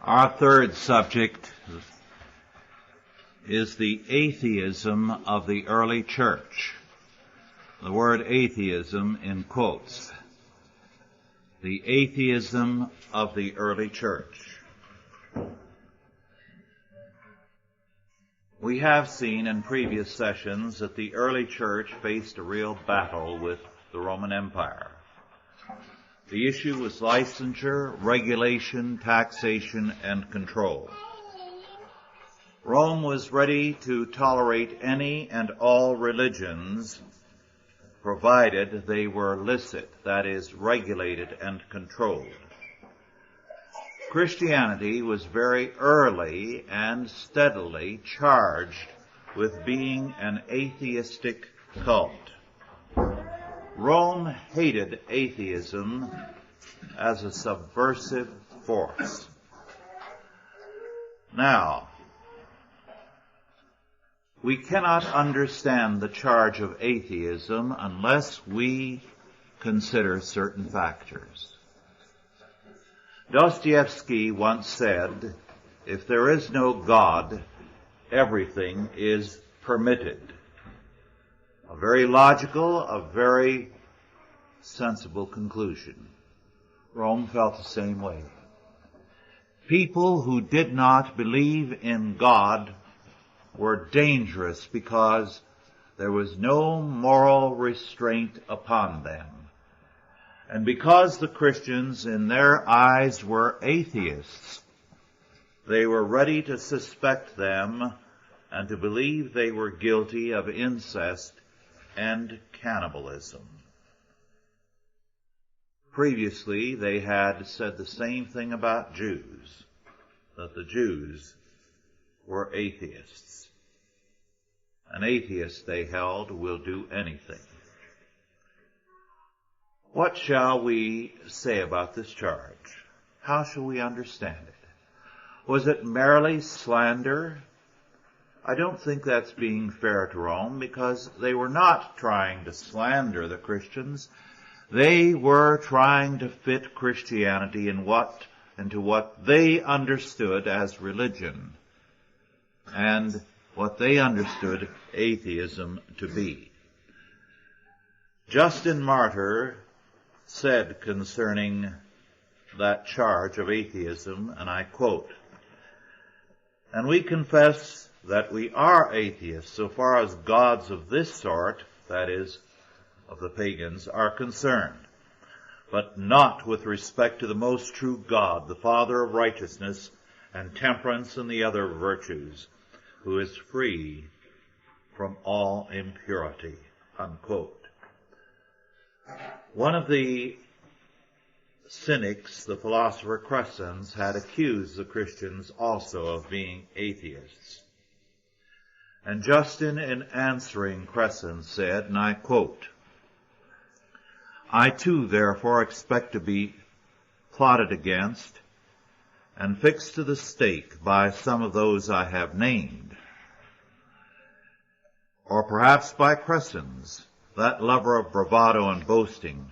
Our third subject is the atheism of the early church. The word atheism in quotes. The atheism of the early church. We have seen in previous sessions that the early church faced a real battle with the Roman Empire. The issue was licensure, regulation, taxation, and control. Rome was ready to tolerate any and all religions, provided they were licit, that is, regulated and controlled. Christianity was very early and steadily charged with being an atheistic cult. Rome hated atheism as a subversive force. Now, we cannot understand the charge of atheism unless we consider certain factors. Dostoevsky once said, "If there is no God, everything is permitted." A very logical, a very sensible conclusion. Rome felt the same way. People who did not believe in God were dangerous because there was no moral restraint upon them. And because the Christians in their eyes were atheists, they were ready to suspect them and to believe they were guilty of incest and cannibalism. Previously, they had said the same thing about Jews, that the Jews were atheists. An atheist, they held, will do anything. What shall we say about this charge? How shall we understand it? Was it merely slander? I don't think that's being fair to Rome, because they were not trying to slander the Christians. They were trying to fit Christianity into what they understood as religion and what they understood atheism to be. Justin Martyr said concerning that charge of atheism, and I quote, "And we confess that we are atheists so far as gods of this sort, that is, of the pagans, are concerned, but not with respect to the most true God, the Father of righteousness and temperance and the other virtues, who is free from all impurity." Unquote. One of the cynics, the philosopher Crescens, had accused the Christians also of being atheists. And Justin, in answering Crescens, said, and I quote, "I too, therefore, expect to be plotted against and fixed to the stake by some of those I have named, or perhaps by Crescens, that lover of bravado and boasting.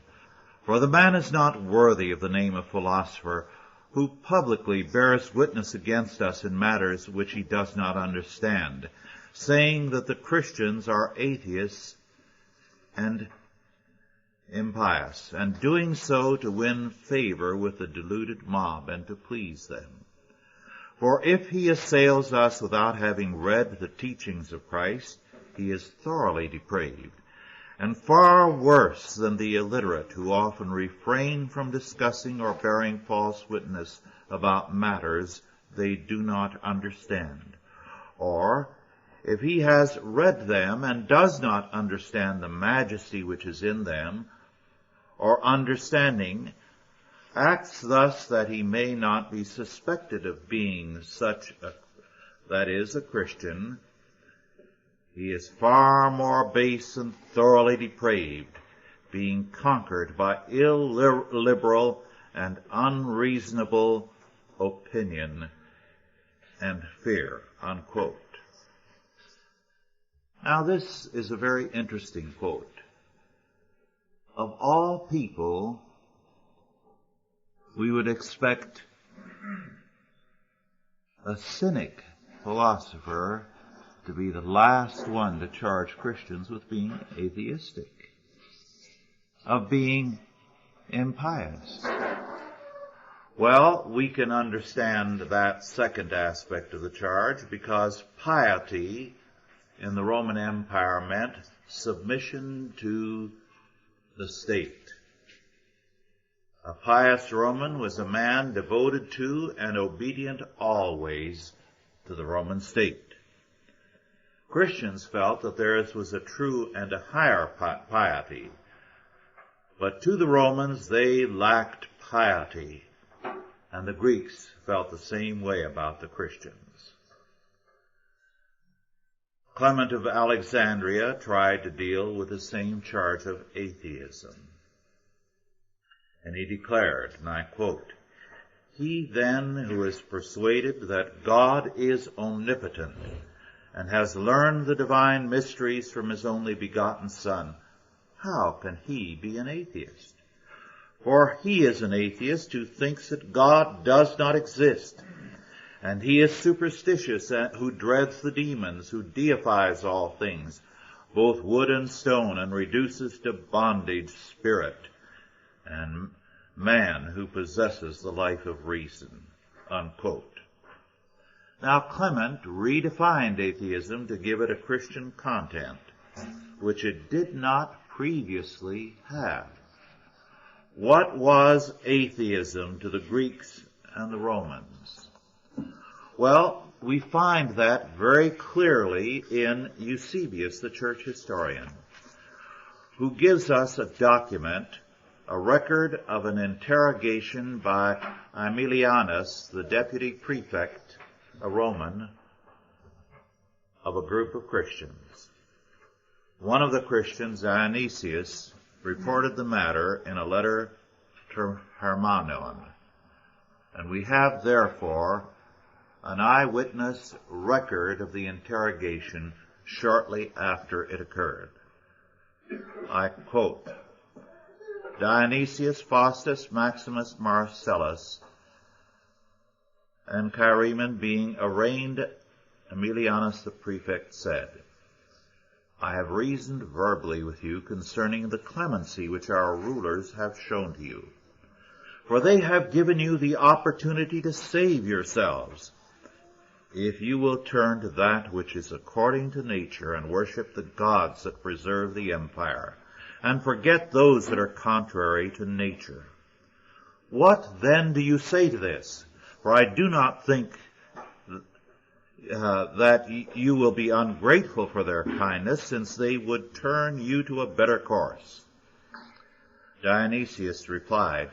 For the man is not worthy of the name of philosopher, who publicly bears witness against us in matters which he does not understand, saying that the Christians are atheists and impious, and doing so to win favor with the deluded mob and to please them. For if he assails us without having read the teachings of Christ, he is thoroughly depraved, and far worse than the illiterate who often refrain from discussing or bearing false witness about matters they do not understand. Or, if he has read them and does not understand the majesty which is in them, or understanding, acts thus that he may not be suspected of being such that is, a Christian, he is far more base and thoroughly depraved, being conquered by illiberal and unreasonable opinion and fear." Unquote. Now this is a very interesting quote. Of all people, we would expect a cynic philosopher to be the last one to charge Christians with being atheistic, of being impious. Well, we can understand that second aspect of the charge because piety in the Roman Empire meant submission to the state. A pious Roman was a man devoted to and obedient always to the Roman state. Christians felt that theirs was a true and a higher piety, but to the Romans they lacked piety, and the Greeks felt the same way about the Christians. Clement of Alexandria tried to deal with the same charge of atheism. And he declared, and I quote, "He then who is persuaded that God is omnipotent and has learned the divine mysteries from his only begotten Son, how can he be an atheist? For he is an atheist who thinks that God does not exist, and he is superstitious who dreads the demons, who deifies all things, both wood and stone, and reduces to bondage spirit, and man who possesses the life of reason." Unquote. Now Clement redefined atheism to give it a Christian content, which it did not previously have. What was atheism to the Greeks and the Romans? Well, we find that very clearly in Eusebius, the church historian, who gives us a document, a record of an interrogation by Aemilianus, the deputy prefect, a Roman, of a group of Christians. One of the Christians, Dionysius, reported the matter in a letter to Hermanon, and we have therefore an eyewitness record of the interrogation shortly after it occurred. I quote, "Dionysius, Faustus, Maximus, Marcellus, and Chireman being arraigned, Aemilianus the prefect said, I have reasoned verbally with you concerning the clemency which our rulers have shown to you. For they have given you the opportunity to save yourselves, if you will turn to that which is according to nature and worship the gods that preserve the empire, and forget those that are contrary to nature. What then do you say to this? For I do not think that you will be ungrateful for their kindness, since they would turn you to a better course." Dionysius replied,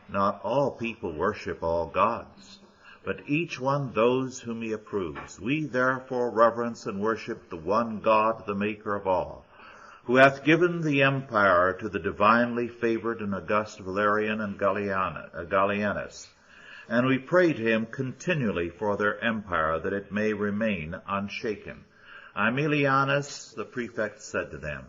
"Not all people worship all gods, but each one those whom he approves. We therefore reverence and worship the one God, the maker of all, who hath given the empire to the divinely favored and august Valerian and Gallienus. And we pray to him continually for their empire, that it may remain unshaken." Aemilianus the prefect said to them,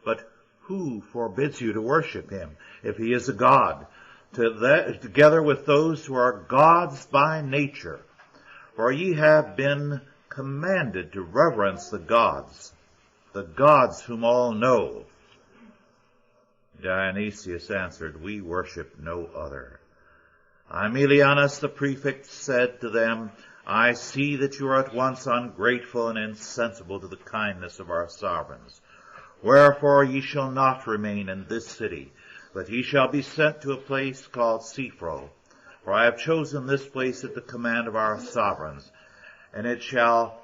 "But who forbids you to worship him, if he is a god, together with those who are gods by nature? For ye have been commanded to reverence the gods whom all know." Dionysius answered, "We worship no other." Aemilianus the prefect said to them, "I see that you are at once ungrateful and insensible to the kindness of our sovereigns. Wherefore ye shall not remain in this city, but ye shall be sent to a place called Cephro. For I have chosen this place at the command of our sovereigns, and it shall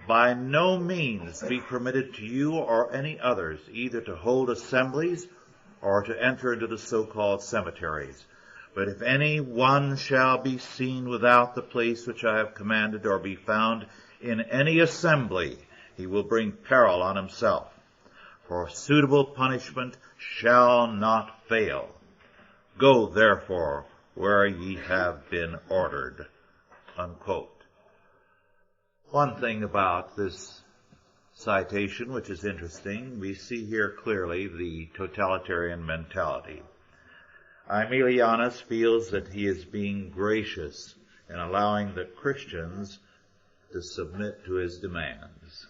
by no means be permitted to you or any others either to hold assemblies or to enter into the so-called cemeteries. But if any one shall be seen without the place which I have commanded, or be found in any assembly, he will bring peril on himself. For suitable punishment shall not fail. Go therefore where ye have been ordered." Unquote. One thing about this citation which is interesting, we see here clearly the totalitarian mentality. Aemilianus feels that he is being gracious in allowing the Christians to submit to his demands.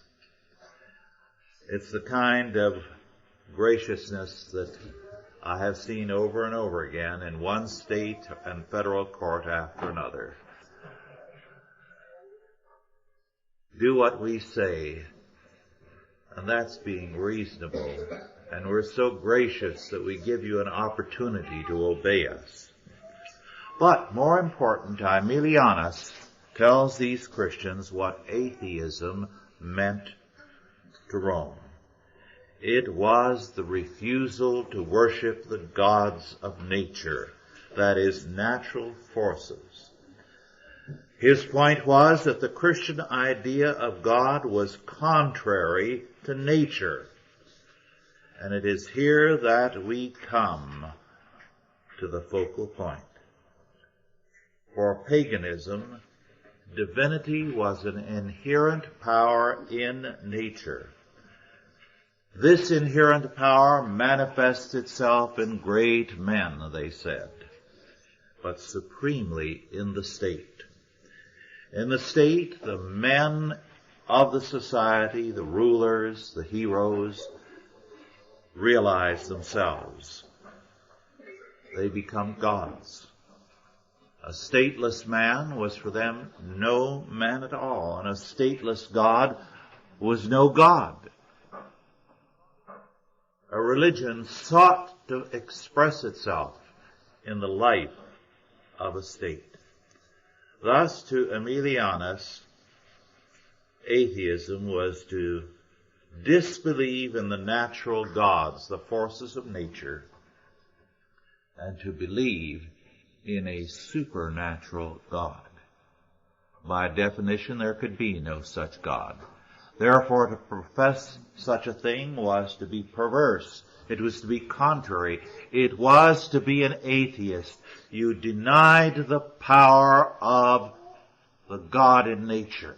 It's the kind of graciousness that I have seen over and over again in one state and federal court after another. Do what we say, and that's being reasonable. And we're so gracious that we give you an opportunity to obey us. But more important, Aemilianus tells these Christians what atheism meant to Rome. It was the refusal to worship the gods of nature, that is, natural forces. His point was that the Christian idea of God was contrary to nature. And it is here that we come to the focal point. For paganism, divinity was an inherent power in nature. This inherent power manifests itself in great men, they said, but supremely in the state. In the state, the men of the society, the rulers, the heroes, realize themselves. They become gods. A stateless man was for them no man at all, and a stateless God was no God. A religion sought to express itself in the life of a state. Thus, to Aemilianus, atheism was to disbelieve in the natural gods, the forces of nature, and to believe in a supernatural God. By definition, there could be no such God. Therefore, to profess such a thing was to be perverse. It was to be contrary. It was to be an atheist. You denied the power of the God in nature,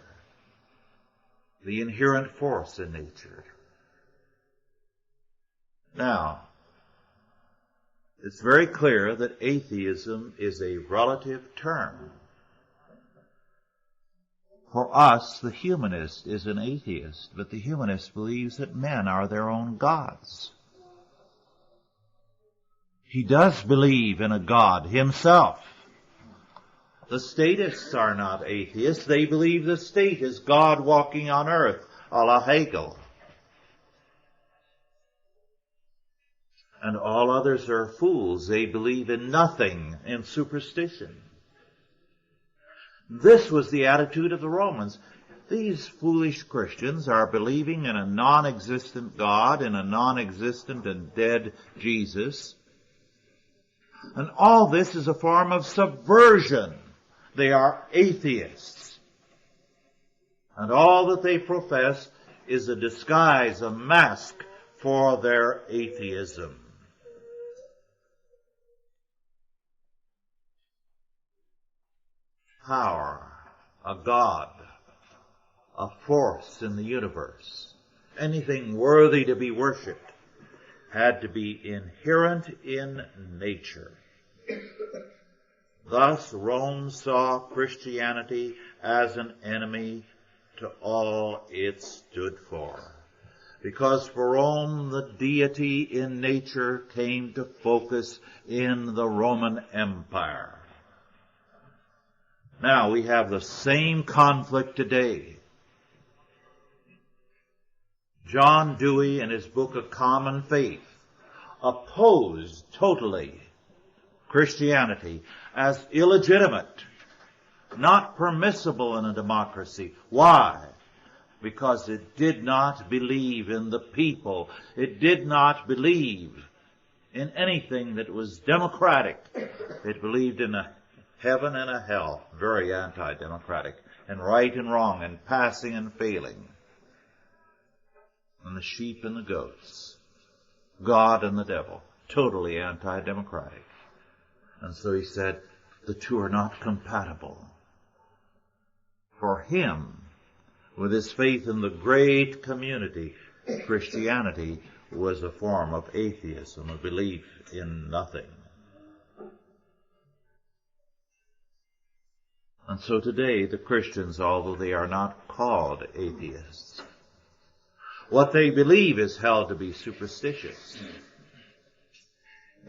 the inherent force in nature. Now, it's very clear that atheism is a relative term. For us, the humanist is an atheist, but the humanist believes that men are their own gods. He does believe in a God himself. The statists are not atheists. They believe the state is God walking on earth, a la Hegel. And all others are fools. They believe in nothing, in superstition. This was the attitude of the Romans. These foolish Christians are believing in a non-existent God, in a non-existent and dead Jesus. And all this is a form of subversion. They are atheists. And all that they profess is a disguise, a mask for their atheism. Power, a God, a force in the universe, anything worthy to be worshipped, had to be inherent in nature. Thus, Rome saw Christianity as an enemy to all it stood for. Because for Rome, the deity in nature came to focus in the Roman Empire. Now, we have the same conflict today. John Dewey, in his book of Common Faith, opposed totally Christianity as illegitimate, not permissible in a democracy. Why? Because it did not believe in the people. It did not believe in anything that was democratic. It believed in a heaven and a hell, very anti-democratic, and right and wrong, and passing and failing, and the sheep and the goats, God and the devil, totally anti-democratic. And so he said, the two are not compatible. For him, with his faith in the great community, Christianity was a form of atheism, a belief in nothing. And so today the Christians, although they are not called atheists, what they believe is held to be superstitious.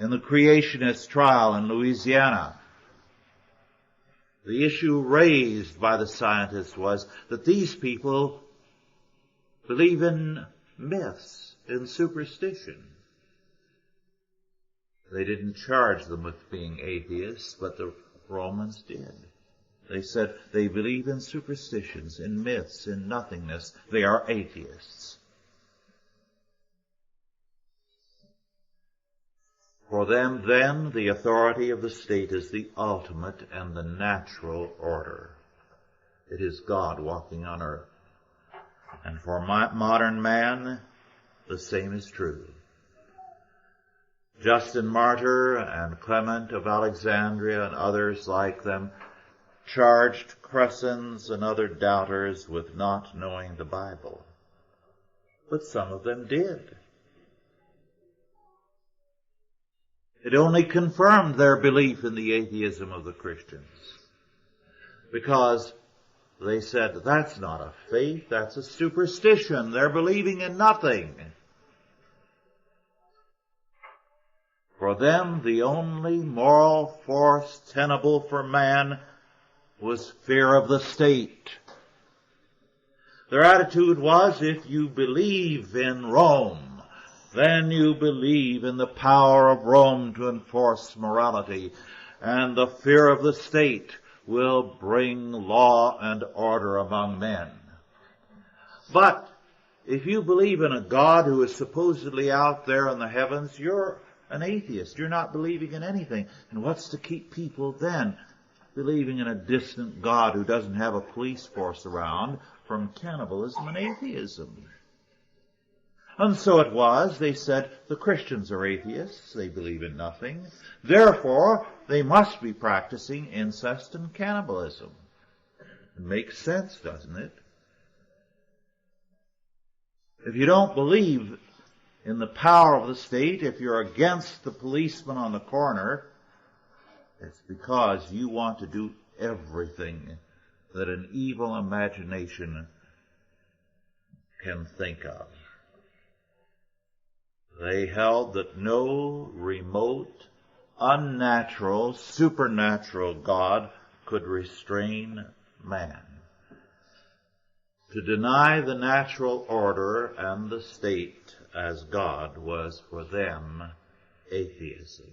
In the creationist trial in Louisiana, the issue raised by the scientists was that these people believe in myths, in superstition. They didn't charge them with being atheists, but the Romans did. They said they believe in superstitions, in myths, in nothingness. They are atheists. For them, then, the authority of the state is the ultimate and the natural order. It is God walking on earth. And for modern man, the same is true. Justin Martyr and Clement of Alexandria and others like them charged Cressens and other doubters with not knowing the Bible. But some of them did. It only confirmed their belief in the atheism of the Christians. Because they said, that's not a faith, that's a superstition. They're believing in nothing. For them, the only moral force tenable for man was fear of the state. Their attitude was, if you believe in Rome, then you believe in the power of Rome to enforce morality, and the fear of the state will bring law and order among men. But if you believe in a God who is supposedly out there in the heavens, you're an atheist. You're not believing in anything. And what's to keep people then believing in a distant God who doesn't have a police force around from cannibalism and atheism? And so it was, they said, the Christians are atheists, they believe in nothing, therefore they must be practicing incest and cannibalism. It makes sense, doesn't it? If you don't believe in the power of the state, if you're against the policeman on the corner, it's because you want to do everything that an evil imagination can think of. They held that no remote, unnatural, supernatural God could restrain man. To deny the natural order and the state as God was for them atheism.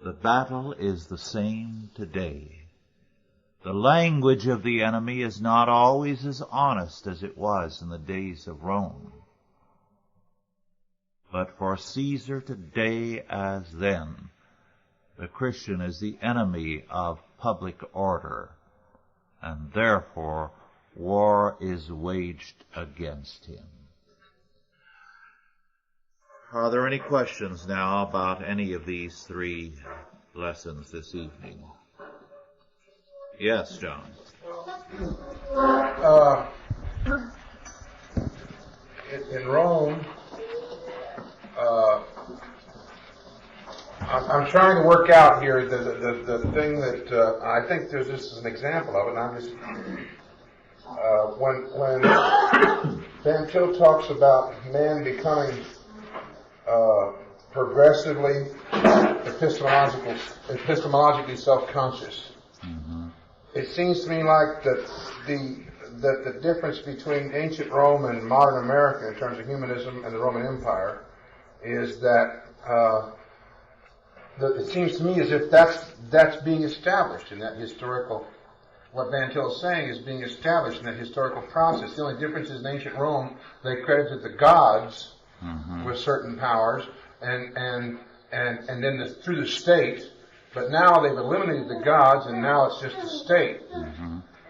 The battle is the same today. The language of the enemy is not always as honest as it was in the days of Rome. But for Caesar today as then, the Christian is the enemy of public order, and therefore war is waged against him. Are there any questions now about any of these three lessons this evening? Yes, John. In Rome, I'm trying to work out here the thing that I think this is an example of it. And I'm just when Van Til talks about man becoming progressively epistemologically self-conscious, it seems to me like that the difference between ancient Rome and modern America in terms of humanism and the Roman Empire is that it seems to me as if that's being established in that historical, what Van Til is saying is being established in that historical process. The only difference is in ancient Rome, they credited the gods with certain powers, and then through the state, but now they've eliminated the gods, and now it's just the state.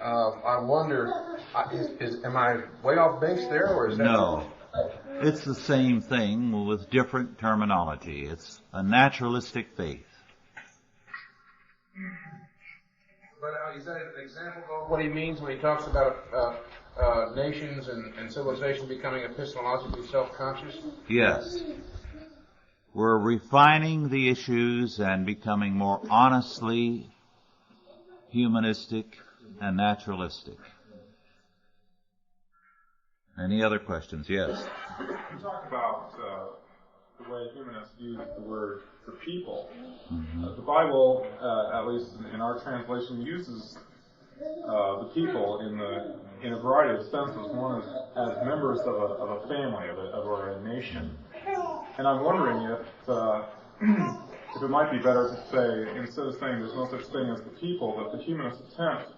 I wonder, am I way off base there, or is that... No. It's the same thing with different terminology. It's a naturalistic faith. But is that an example of what he means when he talks about nations and civilization becoming epistemologically self-conscious? Yes. We're refining the issues and becoming more honestly humanistic, and naturalistic. Any other questions? Yes. You talk about the way humanists use the word "the people." Mm-hmm. The Bible, at least in our translation, uses the people in a variety of senses. One is as members of a family, or a nation. And I'm wondering if it might be better to say, instead of saying there's no such thing as the people, that the humanist attempt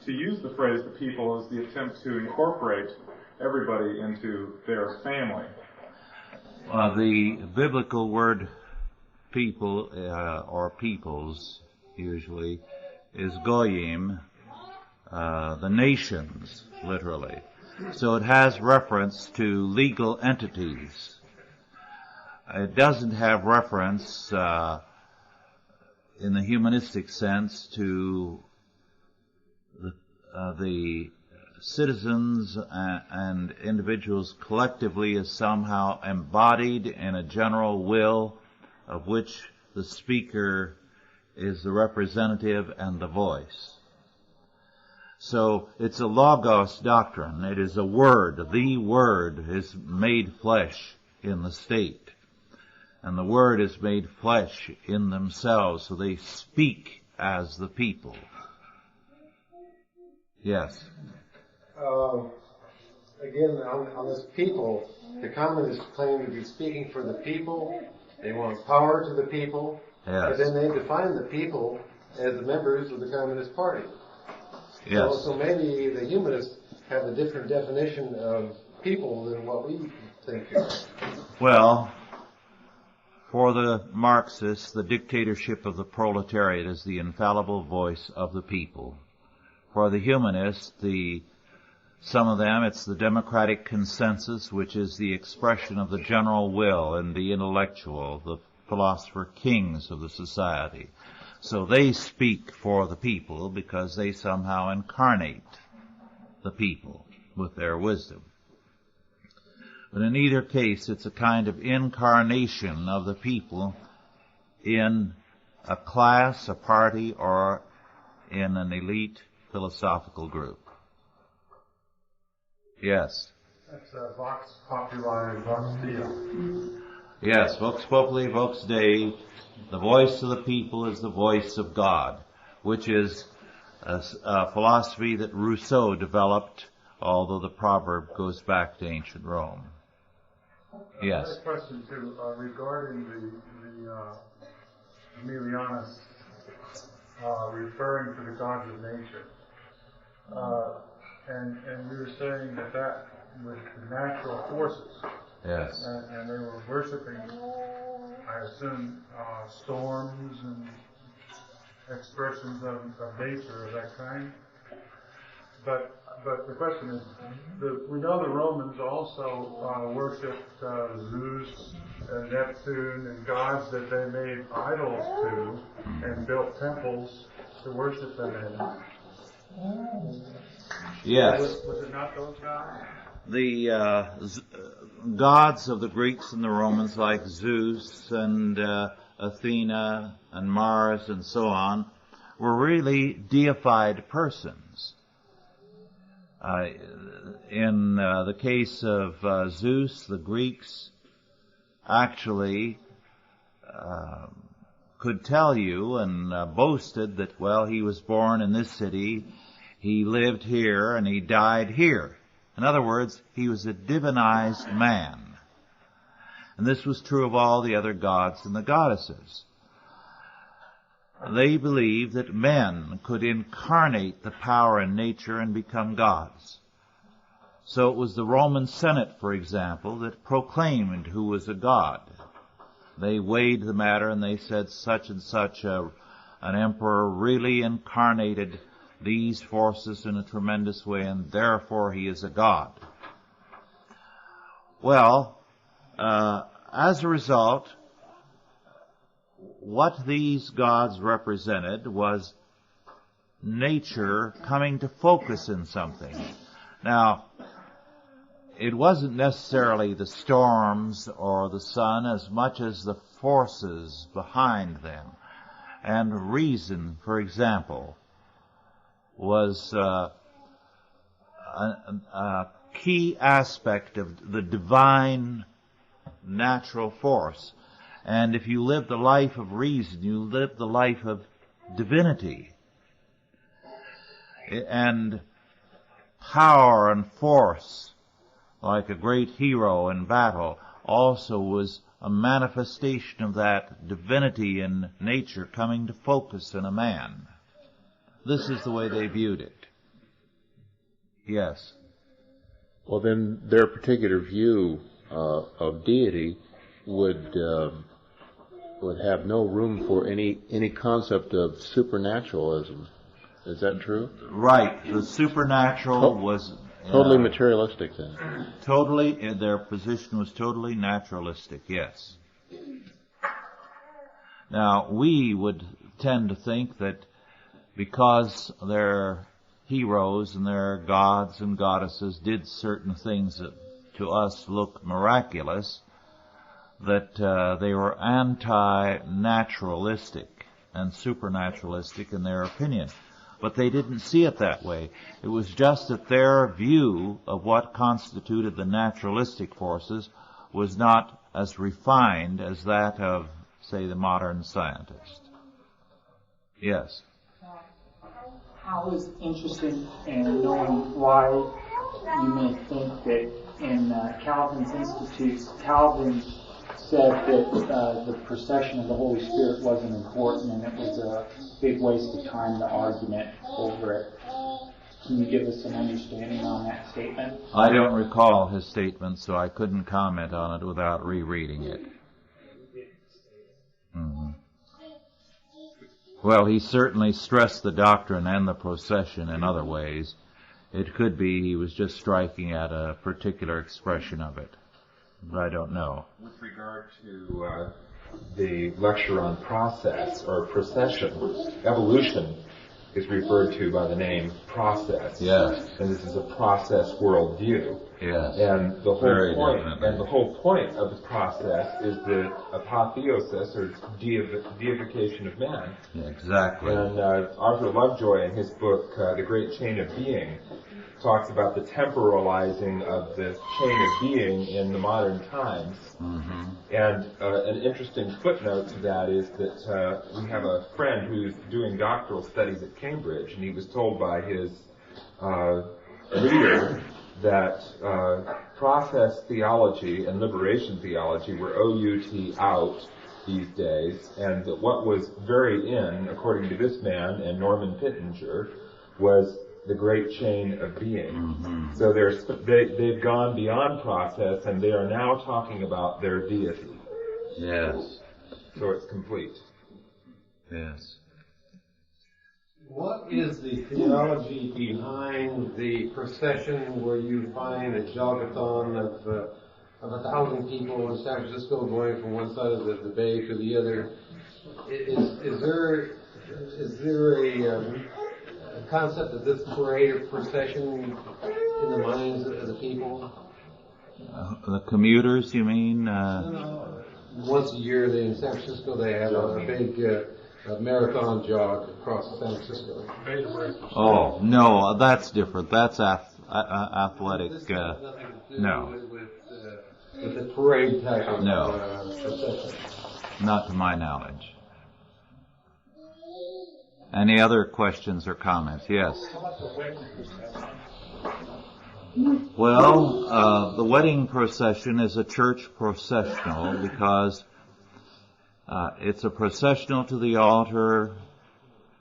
to use the phrase "the people" is the attempt to incorporate everybody into their family. The biblical word people, or peoples, usually, is goyim, the nations, literally. So it has reference to legal entities. It doesn't have reference, in the humanistic sense, to the citizens and individuals collectively as somehow embodied in a general will of which the speaker is the representative and the voice. So it's a logos doctrine. It is a word. The word is made flesh in the state. And the word is made flesh in themselves, so they speak as the people. Yes. Again, on this people, the communists claim to be speaking for the people. They want power to the people. Yes. But then they define the people as the members of the Communist Party. Yes. So maybe the humanists have a different definition of people than what we think of. Well, for the Marxists, the dictatorship of the proletariat is the infallible voice of the people. For the humanists, some of them, it's the democratic consensus, which is the expression of the general will and the intellectual, the philosopher kings of the society. So they speak for the people because they somehow incarnate the people with their wisdom. But in either case, it's a kind of incarnation of the people in a class, a party, or in an elite philosophical group. Yes. That's Vox Populi and Vox Dei. Yes, Vox Populi, Vox Dei. The voice of the people is the voice of God, which is a philosophy that Rousseau developed, although the proverb goes back to ancient Rome. Yes. I have a question too regarding the Emilianus referring to the gods of nature. And we were saying that was the natural forces. Yes. And they were worshiping, I assume, storms and expressions of nature of that kind. But the question is, we know the Romans also worshipped Zeus and Neptune and gods that they made idols to and built temples to worship them in. Yes. Was it not those gods? The gods of the Greeks and the Romans, like Zeus and Athena and Mars and so on, were really deified persons. In the case of Zeus, the Greeks actually could tell you and boasted that, well, he was born in this city, he lived here, and he died here. In other words, he was a divinized man. And this was true of all the other gods and the goddesses. They believed that men could incarnate the power in nature and become gods. So it was the Roman Senate, for example, that proclaimed who was a god. They weighed the matter and they said such and such an emperor really incarnated these forces in a tremendous way, and therefore he is a god. Well, as a result, what these gods represented was nature coming to focus in something. Now, it wasn't necessarily the storms or the sun as much as the forces behind them. And reason, for example, was a key aspect of the divine natural force. And if you live the life of reason, you live the life of divinity. And power and force, like a great hero in battle, also was a manifestation of that divinity in nature coming to focus in a man. This is the way they viewed it. Yes. Well, then their particular view of deity would have no room for any concept of supernaturalism. Is that true? Right. The supernatural was totally materialistic then. Totally, their position was totally naturalistic, yes. Now, we would tend to think that because their heroes and their gods and goddesses did certain things that to us look miraculous, that they were anti-naturalistic and supernaturalistic in their opinion. But they didn't see it that way. It was just that their view of what constituted the naturalistic forces was not as refined as that of, say, the modern scientist. Yes. I was interested in knowing why you may think that in Calvin's Institutes, Calvin said that the procession of the Holy Spirit wasn't important and it was a big waste of time, the argument over it. Can you give us some understanding on that statement? I don't recall his statement, so I couldn't comment on it without rereading it. Mm-hmm. Well, he certainly stressed the doctrine and the procession in other ways. It could be he was just striking at a particular expression of it, but I don't know. With regard to the lecture on process or procession, evolution is referred to by the name process. Yes. And this is a process worldview. Yes. And the whole Very point definitely. and the whole point of the process is the apotheosis or deification of man. Yeah, exactly. And Arthur Lovejoy in his book The Great Chain of Being talks about the temporalizing of the chain of being in the modern times. Mm-hmm. And an interesting footnote to that is that we have a friend who's doing doctoral studies at Cambridge, and he was told by his leader that process theology and liberation theology were OUT out these days, and that what was very in, according to this man and Norman Pittenger, was the great chain of being. Mm-hmm. So they've gone beyond process, and they are now talking about their deity. Yes. So it's complete. Yes. What is the theology behind the procession where you find a joggathon of 1,000 people in San Francisco going from one side of the bay to the other? Is there a concept of this parade or procession in the minds of the people? The commuters, you mean? Once a year, in San Francisco, they have a big marathon jog across San Francisco. Oh, no, that's different. That's athletic. This has nothing to do No. with the parade type of No. procession. Not to my knowledge. Any other questions or comments? Yes. Well, the wedding procession is a church processional because it's a processional to the altar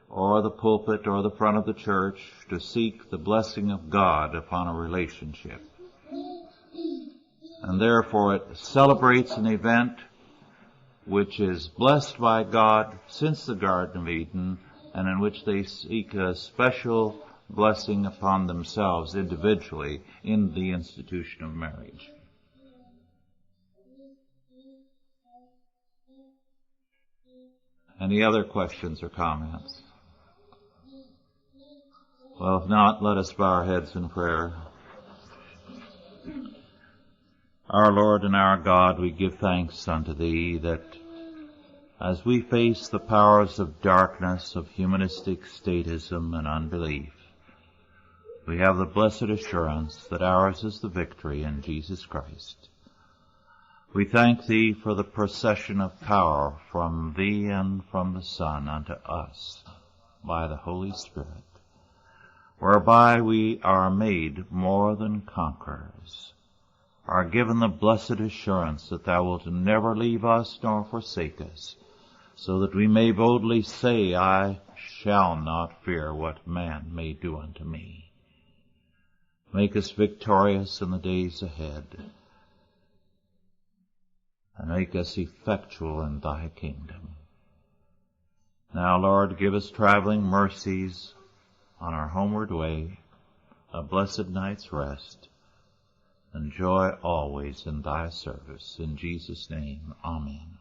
or the pulpit or the front of the church to seek the blessing of God upon a relationship. And therefore it celebrates an event which is blessed by God since the Garden of Eden, and in which they seek a special blessing upon themselves individually in the institution of marriage. Any other questions or comments? Well, if not, let us bow our heads in prayer. Our Lord and our God, we give thanks unto Thee that as we face the powers of darkness, of humanistic statism and unbelief, we have the blessed assurance that ours is the victory in Jesus Christ. We thank Thee for the procession of power from Thee and from the Son unto us by the Holy Spirit, whereby we are made more than conquerors, are given the blessed assurance that Thou wilt never leave us nor forsake us, so that we may boldly say, I shall not fear what man may do unto me. Make us victorious in the days ahead, and make us effectual in Thy kingdom. Now, Lord, give us traveling mercies on our homeward way, a blessed night's rest, and joy always in Thy service. In Jesus' name, amen.